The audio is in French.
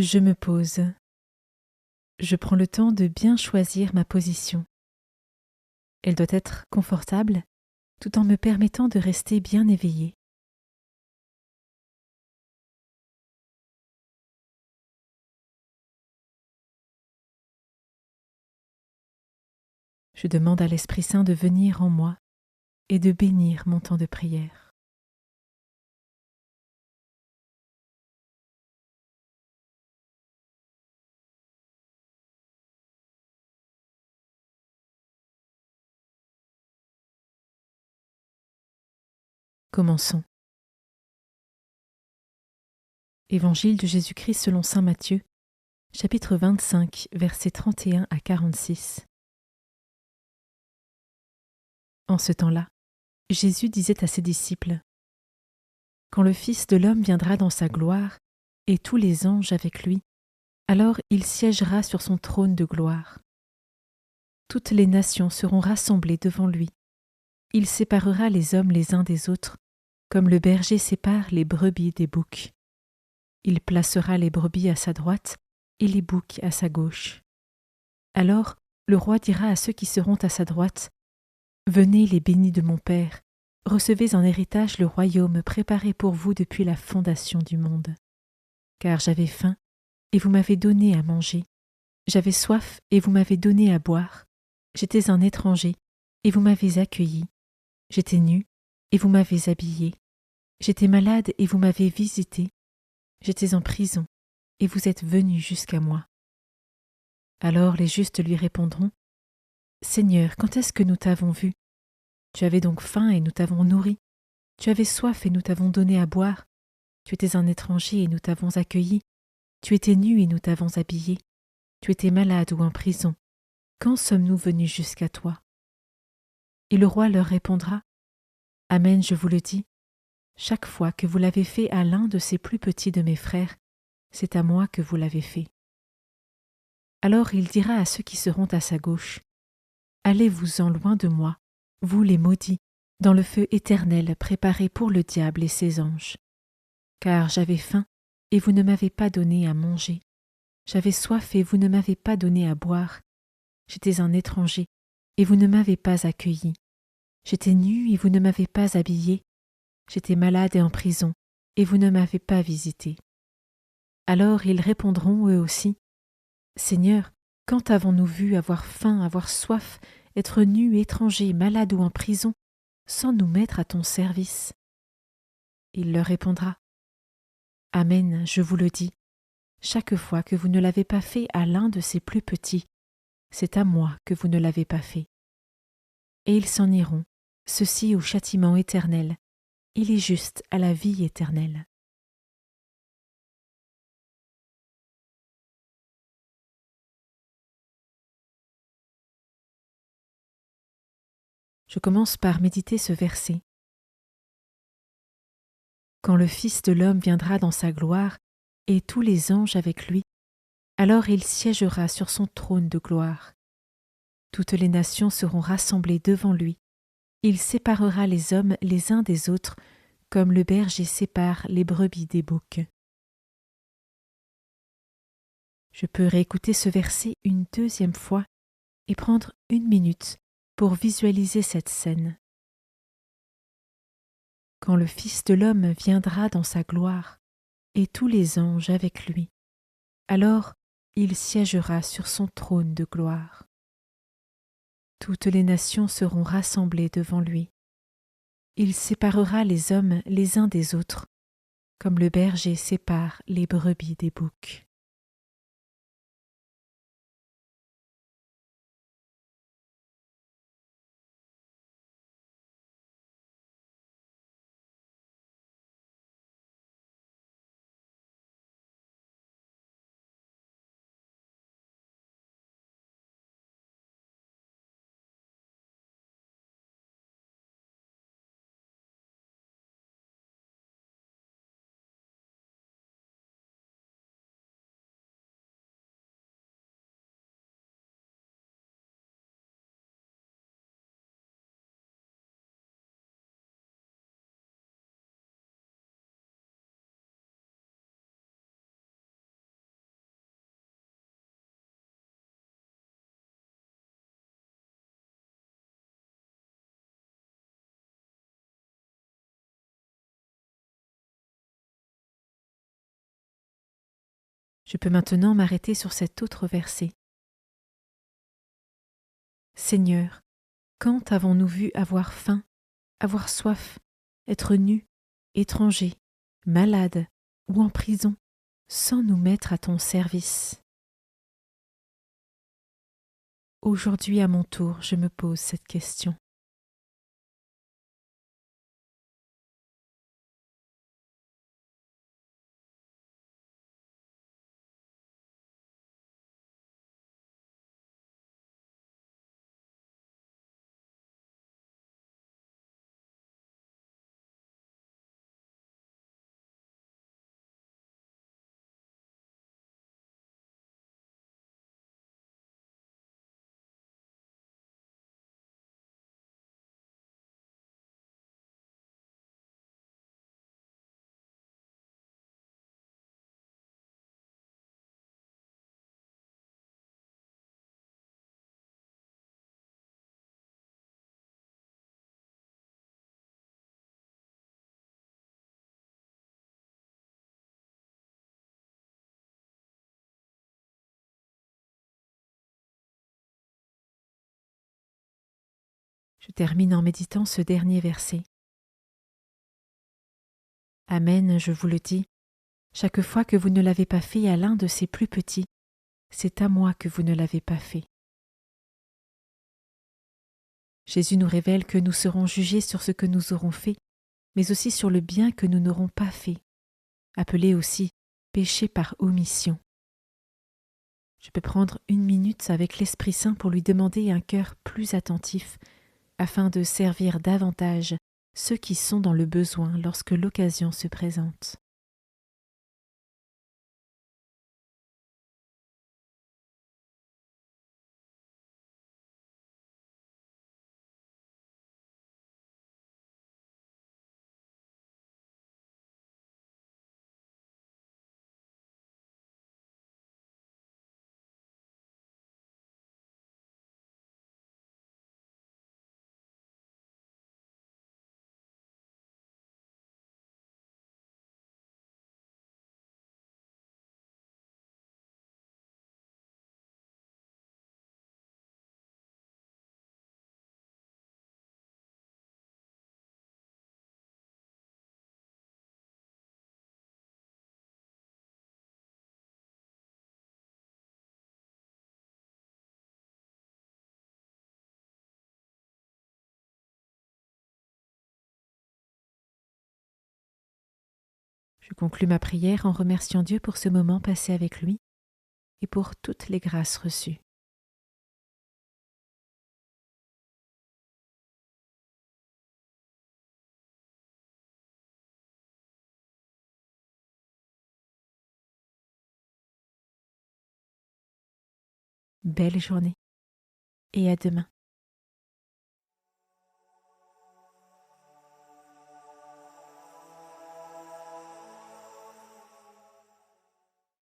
Je me pose. Je prends le temps de bien choisir ma position. Elle doit être confortable tout en me permettant de rester bien éveillée. Je demande à l'Esprit Saint de venir en moi et de bénir mon temps de prière. Commençons. Évangile de Jésus-Christ selon saint Matthieu, chapitre 25, versets 31 à 46. En ce temps-là, Jésus disait à ses disciples : « Quand le Fils de l'homme viendra dans sa gloire, et tous les anges avec lui, alors il siégera sur son trône de gloire. Toutes les nations seront rassemblées devant lui. Il séparera les hommes les uns des autres, comme le berger sépare les brebis des boucs. Il placera les brebis à sa droite et les boucs à sa gauche. Alors le roi dira à ceux qui seront à sa droite : Venez les bénis de mon Père, recevez en héritage le royaume préparé pour vous depuis la fondation du monde. Car j'avais faim, et vous m'avez donné à manger. J'avais soif, et vous m'avez donné à boire. J'étais un étranger, et vous m'avez accueilli. J'étais nu, et vous m'avez habillé. J'étais malade, et vous m'avez visité. J'étais en prison, et vous êtes venus jusqu'à moi. Alors les justes lui répondront : Seigneur, quand est-ce que nous t'avons vu ? Tu avais donc faim, et nous t'avons nourri. Tu avais soif, et nous t'avons donné à boire. Tu étais un étranger, et nous t'avons accueilli. Tu étais nu, et nous t'avons habillé. Tu étais malade ou en prison. Quand sommes-nous venus jusqu'à toi ? Et le roi leur répondra : Amen, je vous le dis, chaque fois que vous l'avez fait à l'un de ces plus petits de mes frères, c'est à moi que vous l'avez fait. Alors il dira à ceux qui seront à sa gauche : Allez-vous-en loin de moi, vous les maudits, dans le feu éternel préparé pour le diable et ses anges. Car j'avais faim, et vous ne m'avez pas donné à manger. J'avais soif, et vous ne m'avez pas donné à boire. J'étais un étranger, et vous ne m'avez pas accueilli. J'étais nu, et vous ne m'avez pas habillé. J'étais malade et en prison, et vous ne m'avez pas visité. Alors ils répondront eux aussi : Seigneur, quand avons-nous vu avoir faim, avoir soif, être nus, étrangers, malades ou en prison, sans nous mettre à ton service ? Il leur répondra : Amen, je vous le dis, chaque fois que vous ne l'avez pas fait à l'un de ces plus petits, c'est à moi que vous ne l'avez pas fait. Et ils s'en iront, ceux-ci au châtiment éternel, et les justes à la vie éternelle. Je commence par méditer ce verset. Quand le Fils de l'homme viendra dans sa gloire, et tous les anges avec lui, alors il siégera sur son trône de gloire. Toutes les nations seront rassemblées devant lui. Il séparera les hommes les uns des autres, comme le berger sépare les brebis des boucs. Je peux réécouter ce verset une deuxième fois et prendre 1 minute pour visualiser cette scène. Quand le Fils de l'homme viendra dans sa gloire, et tous les anges avec lui, alors il siégera sur son trône de gloire. Toutes les nations seront rassemblées devant lui. Il séparera les hommes les uns des autres, comme le berger sépare les brebis des boucs. Je peux maintenant m'arrêter sur cet autre verset. Seigneur, quand avons-nous vu avoir faim, avoir soif, être nus, étrangers, malades ou en prison, sans nous mettre à ton service? Aujourd'hui, à mon tour, je me pose cette question. Je termine en méditant ce dernier verset. Amen, je vous le dis, chaque fois que vous ne l'avez pas fait à l'un de ces plus petits, c'est à moi que vous ne l'avez pas fait. Jésus nous révèle que nous serons jugés sur ce que nous aurons fait, mais aussi sur le bien que nous n'aurons pas fait, appelé aussi péché par omission. Je peux prendre 1 minute avec l'Esprit Saint pour lui demander un cœur plus attentif, afin de servir davantage ceux qui sont dans le besoin lorsque l'occasion se présente. Je conclus ma prière en remerciant Dieu pour ce moment passé avec lui et pour toutes les grâces reçues. Belle journée et à demain.